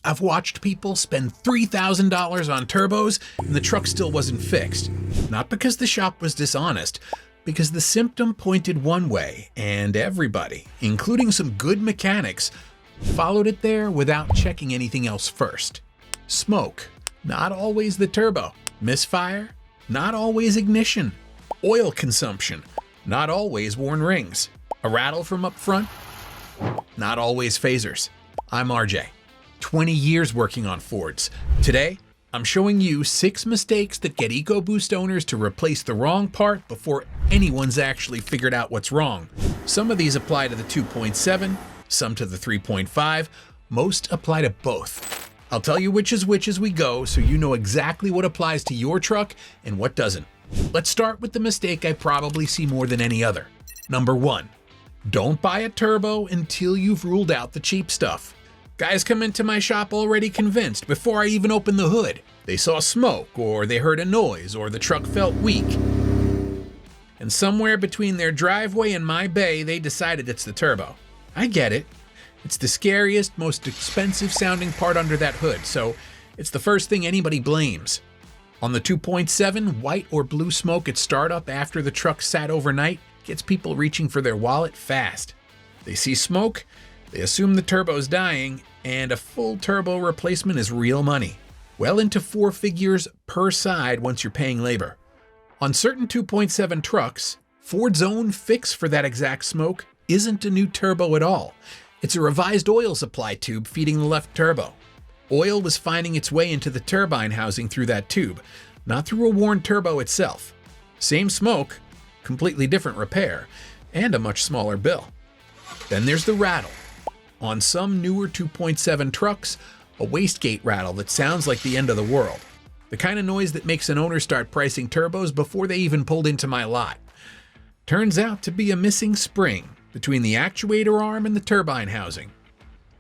I've watched people spend $3,000 on turbos and the truck still wasn't fixed. Not because the shop was dishonest, because the symptom pointed one way and everybody, including some good mechanics, followed it there without checking anything else first. Smoke, not always the turbo. Misfire, not always ignition. Oil consumption, not always worn rings. A rattle from up front, not always phasers. I'm RJ. 20 years working on Fords. Today, I'm showing you 6 mistakes that get EcoBoost owners to replace the wrong part before anyone's actually figured out what's wrong. Some of these apply to the 2.7, some to the 3.5, most apply to both. I'll tell you which is which as we go so you know exactly what applies to your truck and what doesn't. Let's start with the mistake I probably see more than any other. Number 1, don't buy a turbo until you've ruled out the cheap stuff. Guys come into my shop already convinced before I even open the hood. They saw smoke, or they heard a noise, or the truck felt weak. And somewhere between their driveway and my bay, they decided it's the turbo. I get it. It's the scariest, most expensive sounding part under that hood, so it's the first thing anybody blames. On the 2.7, white or blue smoke at startup after the truck sat overnight gets people reaching for their wallet fast. They see smoke, they assume the turbo's dying, and a full turbo replacement is real money. Well into 4 figures per side once you're paying labor. On certain 2.7 trucks, Ford's own fix for that exact smoke isn't a new turbo at all. It's a revised oil supply tube feeding the left turbo. Oil was finding its way into the turbine housing through that tube, not through a worn turbo itself. Same smoke, completely different repair, and a much smaller bill. Then there's the rattle. On some newer 2.7 trucks, a wastegate rattle that sounds like the end of the world. The kind of noise that makes an owner start pricing turbos before they even pulled into my lot. Turns out to be a missing spring between the actuator arm and the turbine housing.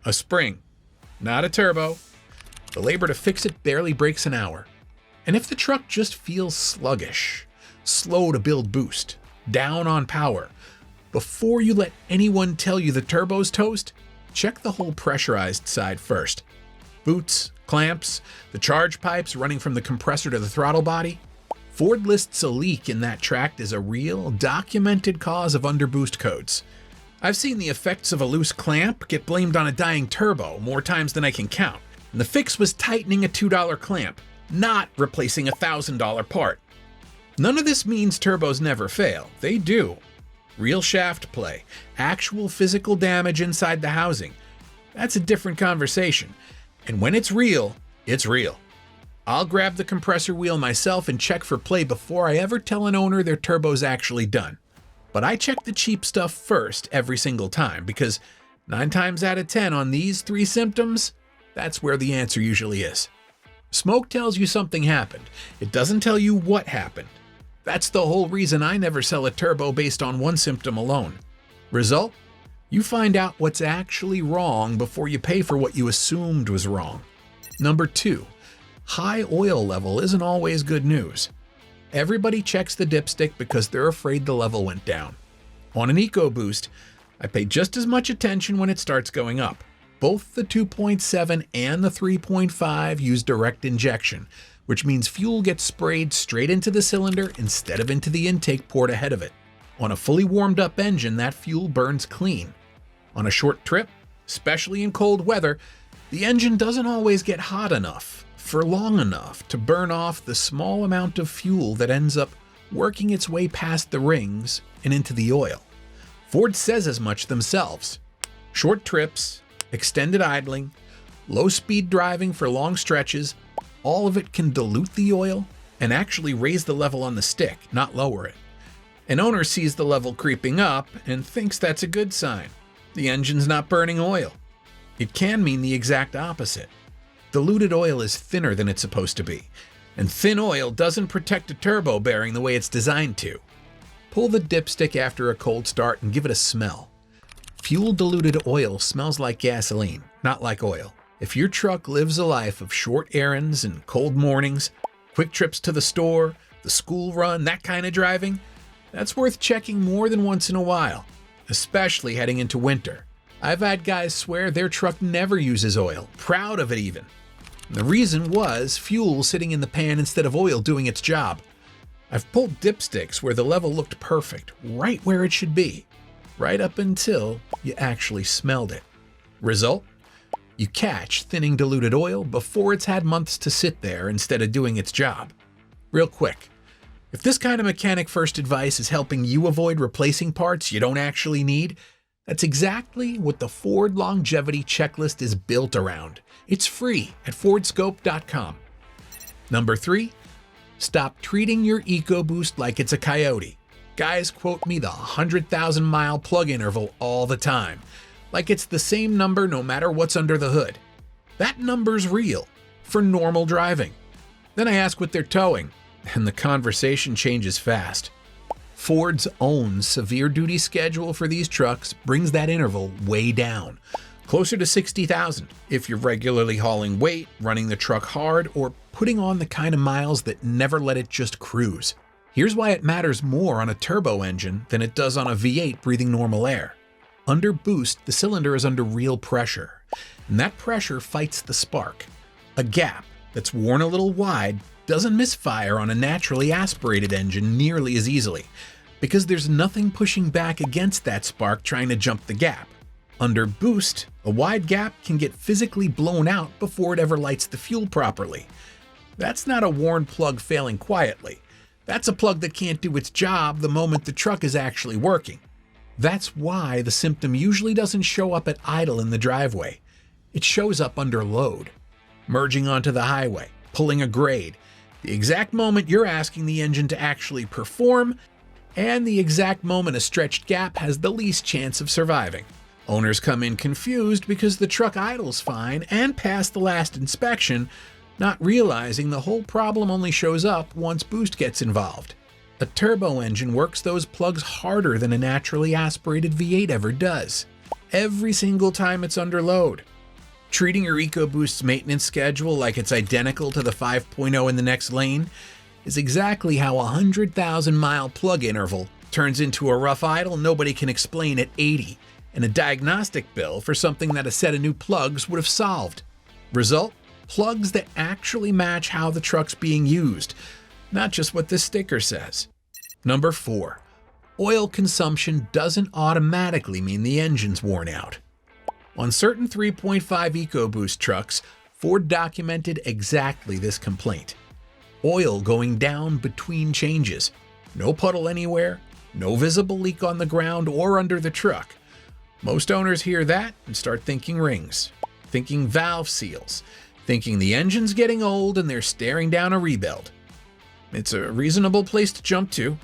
A spring, not a turbo. The labor to fix it barely breaks an hour. And if the truck just feels sluggish, slow to build boost, down on power, before you let anyone tell you the turbo's toast, check the whole pressurized side first. Boots, clamps, the charge pipes running from the compressor to the throttle body. Ford lists a leak in that tract as a real, documented cause of underboost codes. I've seen the effects of a loose clamp get blamed on a dying turbo more times than I can count. And the fix was tightening a $2 clamp, not replacing a $1,000 part. None of this means turbos never fail. They do. Real shaft play, actual physical damage inside the housing. That's a different conversation. And when it's real, it's real. I'll grab the compressor wheel myself and check for play before I ever tell an owner their turbo's actually done. But I check the cheap stuff first every single time because 9 times out of 10 on these 3 symptoms, that's where the answer usually is. Smoke tells you something happened. It doesn't tell you what happened. That's the whole reason I never sell a turbo based on one symptom alone. Result? You find out what's actually wrong before you pay for what you assumed was wrong. Number 2, high oil level isn't always good news. Everybody checks the dipstick because they're afraid the level went down. On an EcoBoost, I pay just as much attention when it starts going up. Both the 2.7 and the 3.5 use direct injection, which means fuel gets sprayed straight into the cylinder instead of into the intake port ahead of it. On a fully warmed up engine, that fuel burns clean. On a short trip, especially in cold weather, the engine doesn't always get hot enough for long enough to burn off the small amount of fuel that ends up working its way past the rings and into the oil. Ford says as much themselves. Short trips, extended idling, low-speed driving for long stretches, all of it can dilute the oil and actually raise the level on the stick, not lower it. An owner sees the level creeping up and thinks that's a good sign. The engine's not burning oil. It can mean the exact opposite. Diluted oil is thinner than it's supposed to be, and thin oil doesn't protect a turbo bearing the way it's designed to. Pull the dipstick after a cold start and give it a smell. Fuel-diluted oil smells like gasoline, not like oil. If your truck lives a life of short errands and cold mornings, quick trips to the store, the school run, that kind of driving, that's worth checking more than once in a while, especially heading into winter. I've had guys swear their truck never uses oil, proud of it even. And the reason was fuel sitting in the pan instead of oil doing its job. I've pulled dipsticks where the level looked perfect, right where it should be, right up until you actually smelled it. Result? You catch thinning diluted oil before it's had months to sit there instead of doing its job. Real quick, if this kind of mechanic first advice is helping you avoid replacing parts you don't actually need, that's exactly what the Ford Longevity Checklist is built around. It's free at FordScope.com. Number 3, stop treating your EcoBoost like it's a coyote. Guys quote me the 100,000-mile plug interval all the time, like it's the same number no matter what's under the hood. That number's real, for normal driving. Then I ask what they're towing, and the conversation changes fast. Ford's own severe duty schedule for these trucks brings that interval way down, closer to 60,000 if you're regularly hauling weight, running the truck hard, or putting on the kind of miles that never let it just cruise. Here's why it matters more on a turbo engine than it does on a V8 breathing normal air. Under boost, the cylinder is under real pressure, and that pressure fights the spark. A gap that's worn a little wide doesn't misfire on a naturally aspirated engine nearly as easily, because there's nothing pushing back against that spark trying to jump the gap. Under boost, a wide gap can get physically blown out before it ever lights the fuel properly. That's not a worn plug failing quietly. That's a plug that can't do its job the moment the truck is actually working. That's why the symptom usually doesn't show up at idle in the driveway. It shows up under load. Merging onto the highway, pulling a grade, the exact moment you're asking the engine to actually perform, and the exact moment a stretched gap has the least chance of surviving. Owners come in confused because the truck idles fine and past the last inspection, not realizing the whole problem only shows up once boost gets involved. A turbo engine works those plugs harder than a naturally aspirated V8 ever does, every single time it's under load. Treating your EcoBoost's maintenance schedule like it's identical to the 5.0 in the next lane is exactly how a 100,000-mile plug interval turns into a rough idle nobody can explain at 80, and a diagnostic bill for something that a set of new plugs would have solved. Result? Plugs that actually match how the truck's being used, not just what the sticker says. Number 4, oil consumption doesn't automatically mean the engine's worn out. On certain 3.5 EcoBoost trucks, Ford documented exactly this complaint. Oil going down between changes. No puddle anywhere, no visible leak on the ground or under the truck. Most owners hear that and start thinking rings, thinking valve seals, thinking the engine's getting old and they're staring down a rebuild. It's a reasonable place to jump to.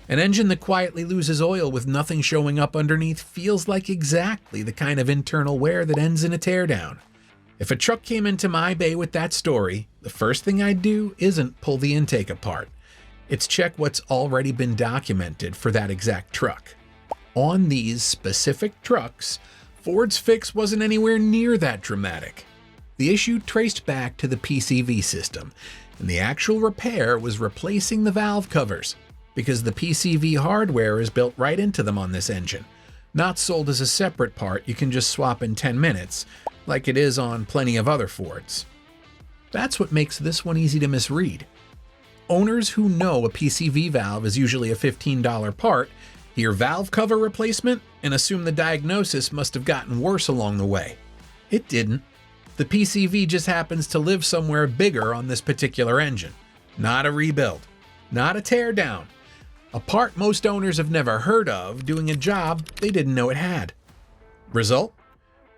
An engine that quietly loses oil with nothing showing up underneath feels like exactly the kind of internal wear that ends in a teardown. If a truck came into my bay with that story, the first thing I'd do isn't pull the intake apart. It's check what's already been documented for that exact truck. On these specific trucks, Ford's fix wasn't anywhere near that dramatic. The issue traced back to the PCV system, and the actual repair was replacing the valve covers, because the PCV hardware is built right into them on this engine, not sold as a separate part you can just swap in 10 minutes, like it is on plenty of other Fords. That's what makes this one easy to misread. Owners who know a PCV valve is usually a $15 part hear valve cover replacement and assume the diagnosis must have gotten worse along the way. It didn't. The PCV just happens to live somewhere bigger on this particular engine. Not a rebuild. Not a teardown. A part most owners have never heard of doing a job they didn't know it had. Result?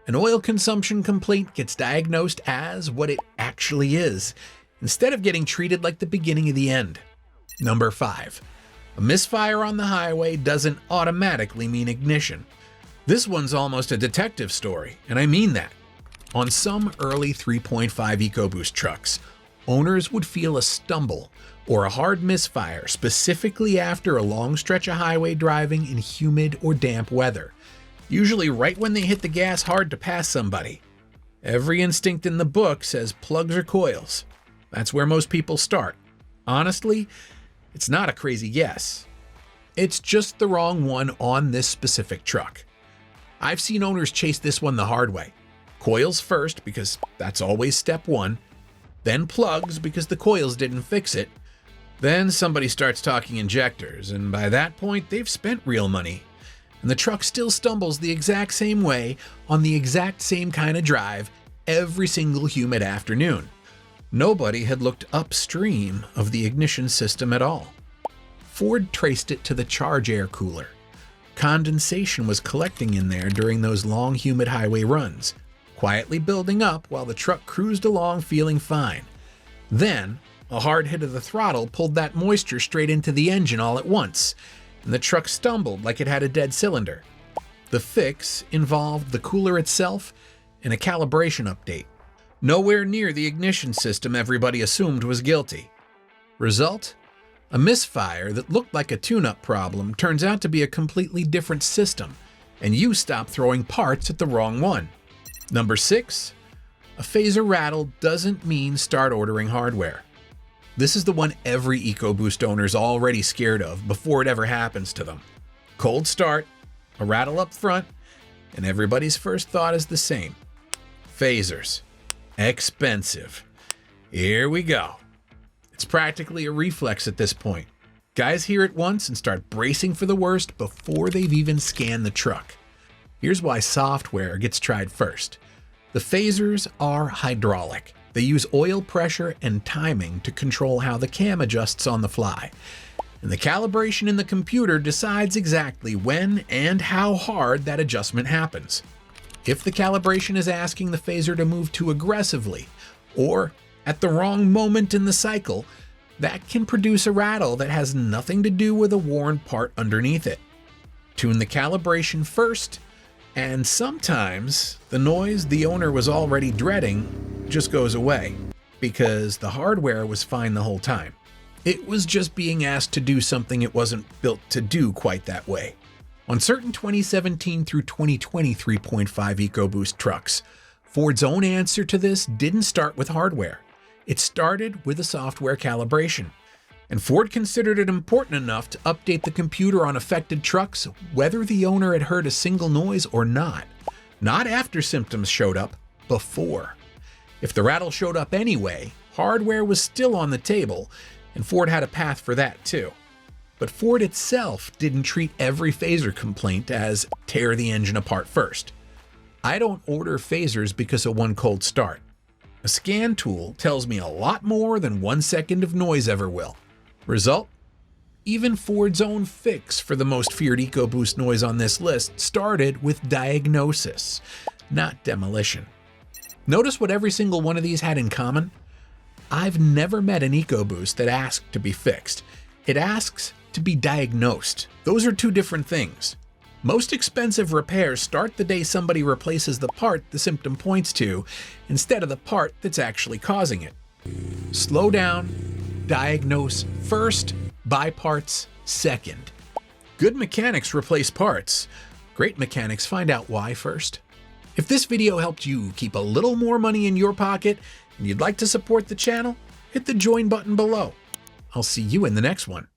An oil consumption complaint gets diagnosed as what it actually is, instead of getting treated like the beginning of the end. Number 5. A misfire on the highway doesn't automatically mean ignition. This one's almost a detective story, and I mean that. On some early 3.5 EcoBoost trucks, owners would feel a stumble or a hard misfire specifically after a long stretch of highway driving in humid or damp weather, usually right when they hit the gas hard to pass somebody. Every instinct in the book says plugs or coils. That's where most people start. Honestly, it's not a crazy guess. It's just the wrong one on this specific truck. I've seen owners chase this one the hard way. Coils first, because that's always step one. Then plugs, because the coils didn't fix it. Then somebody starts talking injectors, and by that point, they've spent real money. And the truck still stumbles the exact same way on the exact same kind of drive every single humid afternoon. Nobody had looked upstream of the ignition system at all. Ford traced it to the charge air cooler. Condensation was collecting in there during those long humid highway runs, quietly building up while the truck cruised along feeling fine. Then, a hard hit of the throttle pulled that moisture straight into the engine all at once, and the truck stumbled like it had a dead cylinder. The fix involved the cooler itself and a calibration update. Nowhere near the ignition system everybody assumed was guilty. Result? A misfire that looked like a tune-up problem turns out to be a completely different system, and you stop throwing parts at the wrong one. Number 6, a phaser rattle doesn't mean start ordering hardware. This is the one every EcoBoost owner's already scared of before it ever happens to them. Cold start, a rattle up front, and everybody's first thought is the same. Phasers. Expensive. Here we go. It's practically a reflex at this point. Guys hear it once and start bracing for the worst before they've even scanned the truck. Here's why software gets tried first. The phasers are hydraulic. They use oil pressure and timing to control how the cam adjusts on the fly. And the calibration in the computer decides exactly when and how hard that adjustment happens. If the calibration is asking the phaser to move too aggressively, or at the wrong moment in the cycle, that can produce a rattle that has nothing to do with a worn part underneath it. Tune the calibration first, and sometimes the noise the owner was already dreading just goes away, because the hardware was fine the whole time. It was just being asked to do something it wasn't built to do quite that way. On certain 2017 through 2020 3.5 EcoBoost trucks, Ford's own answer to this didn't start with hardware. It started with a software calibration. And Ford considered it important enough to update the computer on affected trucks whether the owner had heard a single noise or not. Not after symptoms showed up, before. If the rattle showed up anyway, hardware was still on the table, and Ford had a path for that too. But Ford itself didn't treat every phaser complaint as tear the engine apart first. I don't order phasers because of one cold start. A scan tool tells me a lot more than 1 second of noise ever will. Result? Even Ford's own fix for the most feared EcoBoost noise on this list started with diagnosis, not demolition. Notice what every single one of these had in common? I've never met an EcoBoost that asked to be fixed. It asks to be diagnosed. Those are two different things. Most expensive repairs start the day somebody replaces the part the symptom points to, instead of the part that's actually causing it. Slow down, diagnose first, buy parts second. Good mechanics replace parts. Great mechanics find out why first. If this video helped you keep a little more money in your pocket and you'd like to support the channel, hit the join button below. I'll see you in the next one.